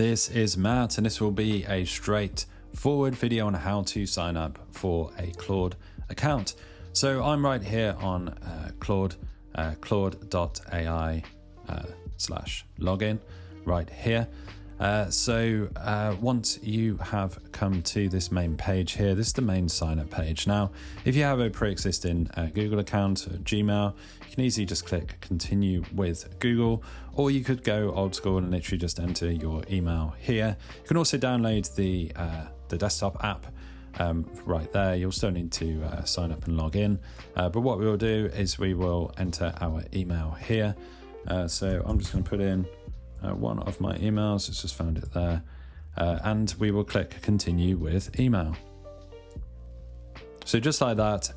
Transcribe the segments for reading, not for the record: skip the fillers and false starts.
This is Matt, and this will be a straightforward video on how to sign up for a Claude account. So I'm right here on Claude, claude.ai /login right here. Once you have come to this main page here, this is the main sign up page. Now, if you have a pre-existing Google account or Gmail, you can easily just click continue with Google, or you could go old school and literally just enter your email here. You can also download the desktop app right there. You'll still need to sign up and log in, but what we will do is we will enter our email here. So I'm just going to put in one of my emails. It's just found it there, and we will click continue with email. So just like that,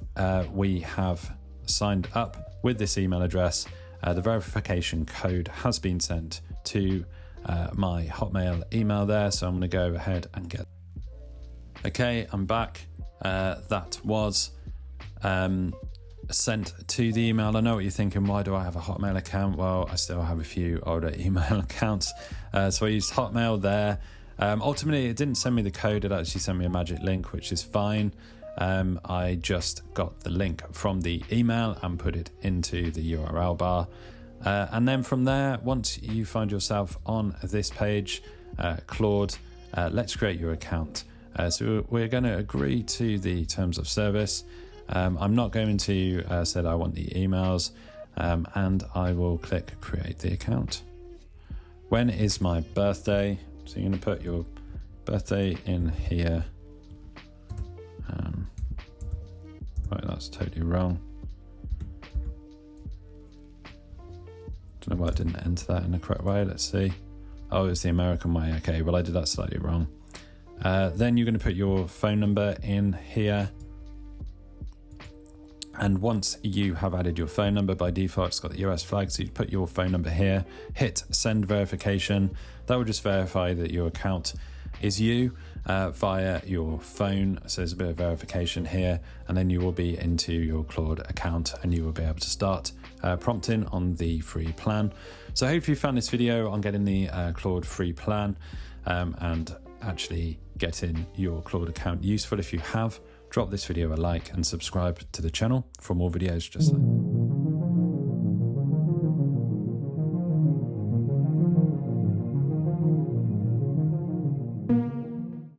we have signed up with this email address. The verification code has been sent to my Hotmail email there, so I'm going to go ahead and get. Okay, I'm back. That was sent to the email. I know what you're thinking, why do I have a Hotmail account? Well, I still have a few older email accounts, so I used Hotmail there. Ultimately, it didn't send me the code, it actually sent me a magic link, which is fine. I just got the link from the email and put it into the URL bar, and then from there, once you find yourself on this page, Claude, let's create your account. So we're going to agree to the terms of service. I'm not going to say that I want the emails, and I will click create the account. When is my birthday? So you're going to put your birthday in here. Right, that's totally wrong. Don't know why I didn't enter that in the correct way. Let's see. Oh, it's the American way. Okay, well, I did that slightly wrong. Then you're going to put your phone number in here. And once you have added your phone number, by default, it's got the US flag. So you put your phone number here, hit send verification. That will just verify that your account is you via your phone. So there's a bit of verification here, and then you will be into your Claude account and you will be able to start prompting on the free plan. So I hope you found this video on getting the Claude free plan and actually getting your Claude account useful. If you have, drop this video a like and subscribe to the channel for more videos just like that.